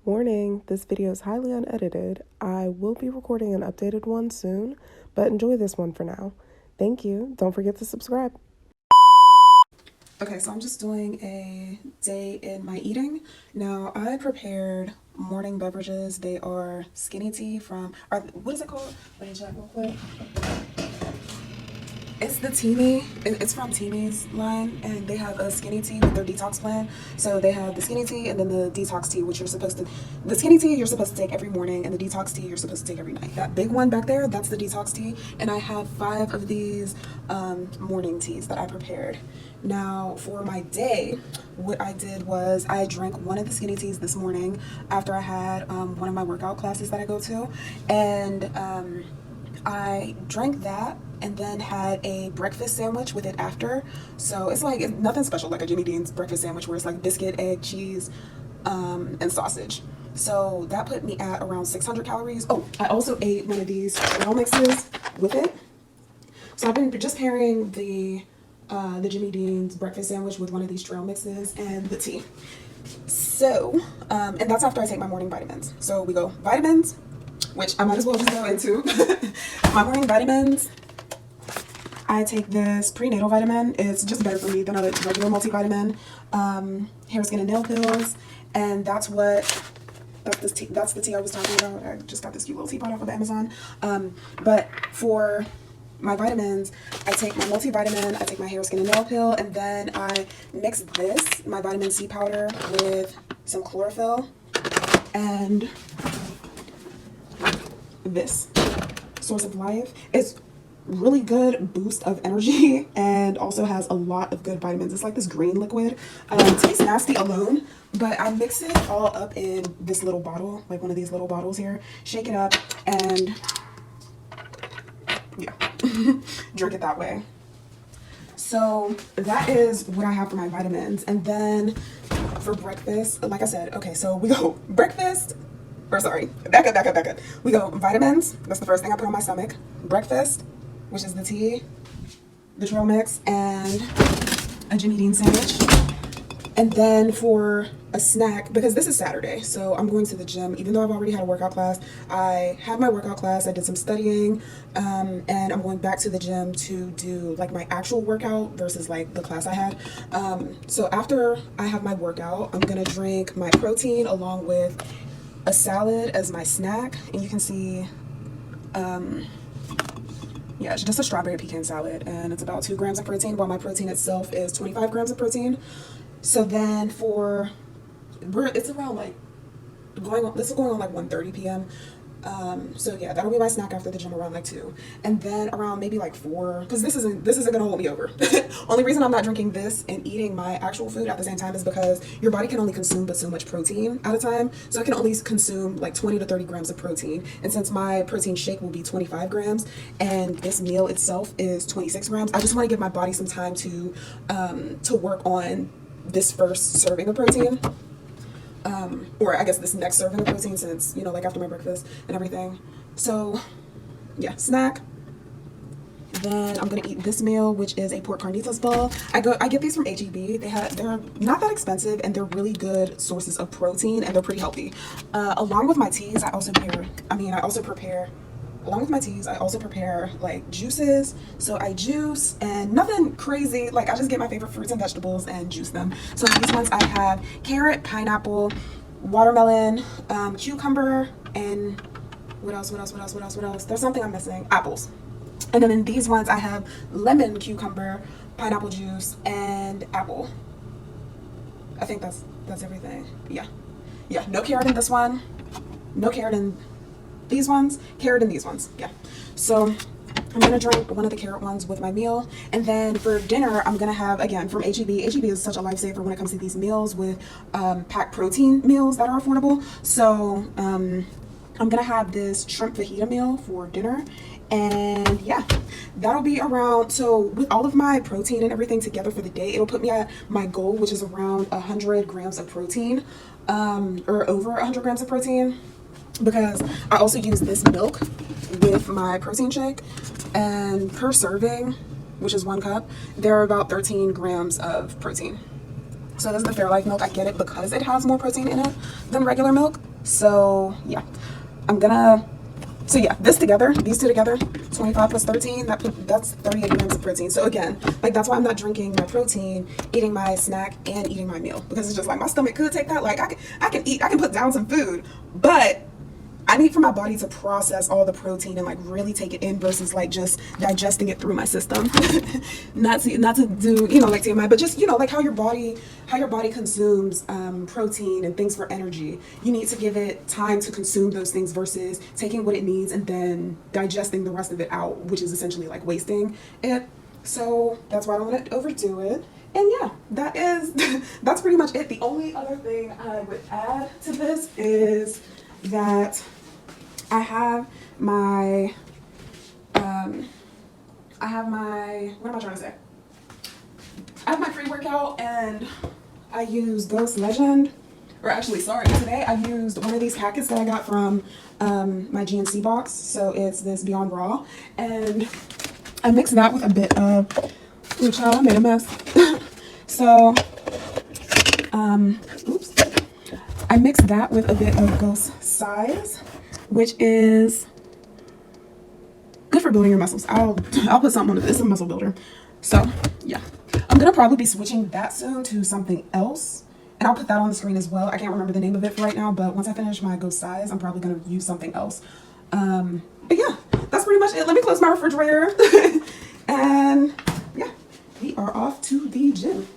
Warning, this video is highly unedited. I will be recording an updated one soon, but enjoy this one for now. Thank you. Don't forget to subscribe. Okay, so I'm just doing a day in my eating. Now, I prepared morning beverages. They are skinny tea from, what is it called? Let me check real quick. It's the Teami. It's from Teami's line, and they have a skinny tea with their detox plan. So they have the skinny tea and then the detox tea, which the skinny tea you're supposed to take every morning, and the detox tea you're supposed to take every night. That big one back there, that's the detox tea, and I have 5 of these morning teas that I prepared. Now, for my day, what I did was I drank one of the skinny teas this morning after I had one of my workout classes that I go to, and I drank that and then had a breakfast sandwich with it after. So it's nothing special like a Jimmy Dean's breakfast sandwich where it's like biscuit, egg, cheese, and sausage. So that put me at around 600 calories. Oh, I also ate one of these trail mixes with it. So I've been just pairing the Jimmy Dean's breakfast sandwich with one of these trail mixes and the tea. So, and that's after I take my morning vitamins. So we go vitamins, which I might as well just go into. My morning vitamins, I take this prenatal vitamin. It's just better for me than a regular multivitamin. Hair, skin, and nail pills. And that's the tea I was talking about. I just got this cute little teapot off of Amazon. But for my vitamins, I take my multivitamin, I take my hair, skin, and nail pill, and then I mix this, my vitamin C powder, with some chlorophyll and this Source of Life. It's really good boost of energy and also has a lot of good vitamins. It's like this green liquid. It tastes nasty alone, but I mix it all up in this little bottle, like one of these little bottles here, shake it up, and yeah, drink it that way. So that is what I have for my vitamins. And then for breakfast, like I said, okay, so we go breakfast, or sorry, back up. We go vitamins, that's the first thing I put on my stomach. Breakfast, which is the tea, the trail mix, and a Jimmy Dean sandwich. And then for a snack, because this is Saturday, so I'm going to the gym. Even though I've already had a workout class, I had my workout class, I did some studying, and I'm going back to the gym to do like my actual workout versus like the class I had. So after I have my workout, I'm gonna drink my protein along with a salad as my snack. And you can see, yeah, it's just a strawberry pecan salad, and it's about 2 grams of protein, while my protein itself is 25 grams of protein. So then it's around like this is going on like 1:30 p.m. So yeah, that'll be my snack after the gym around like 2, and then around maybe like 4, because this isn't gonna hold me over. Only reason I'm not drinking this and eating my actual food at the same time is because your body can only consume but so much protein at a time. So I can only consume like 20 to 30 grams of protein, and since my protein shake will be 25 grams and this meal itself is 26 grams, I just want to give my body some time to work on this first serving of protein. Or I guess this next serving of protein, since, you know, like after my breakfast and everything. So yeah, snack. Then I'm gonna eat this meal, which is a pork carnitas bowl. I get these from HEB. They're not that expensive, and they're really good sources of protein, and they're pretty healthy. Along with my teas, I also prepare like juices. So I juice, and nothing crazy, like I just get my favorite fruits and vegetables and juice them. So these ones I have carrot, pineapple, watermelon, cucumber, and what else? There's something I'm missing. Apples. And then in these ones I have lemon, cucumber, pineapple juice, and apple. I think that's everything. Yeah, no carrot in this one, no carrot in these ones, carrot in these ones. Yeah, so I'm gonna drink one of the carrot ones with my meal. And then for dinner, I'm gonna have, again, from HEB. HEB is such a lifesaver when it comes to these meals with packed protein meals that are affordable. So I'm gonna have this shrimp fajita meal for dinner. And yeah, that'll be around, so with all of my protein and everything together for the day, it'll put me at my goal, which is around 100 grams of protein, or over 100 grams of protein, because I also use this milk with my protein shake, and per serving, which is 1 cup, there are about 13 grams of protein. So this is the Fairlife milk. I get it because it has more protein in it than regular milk. So yeah, I'm gonna, so yeah, this together, these two together, 25 plus 13, that's 38 grams of protein. So again, like that's why I'm not drinking my protein, eating my snack, and eating my meal, because it's just like my stomach could take that. Like I can eat, I can put down some food, but I need for my body to process all the protein and like really take it in versus like just digesting it through my system. not to do, you know, like TMI, but just, you know, like how your body consumes protein and things for energy. You need to give it time to consume those things versus taking what it needs and then digesting the rest of it out, which is essentially like wasting it. So that's why I don't want to overdo it. And yeah, that's pretty much it. The only other thing I would add to this is that I have my, what am I trying to say? I have my pre-workout and I use Ghost Legend, or actually, sorry, today I used one of these packets that I got from my GNC box. So it's this Beyond Raw, and I mixed that with a bit of, ooh, child, I made a mess. So, oops. I mixed that with a bit of Ghost Size, which is good for building your muscles. I'll put something on it. It's a muscle builder. So yeah, I'm gonna probably be switching that soon to something else, and I'll put that on the screen as well. I can't remember the name of it for right now, but once I finish my Ghost Size, I'm probably gonna use something else. But yeah, that's pretty much it. Let me close my refrigerator, and yeah, we are off to the gym.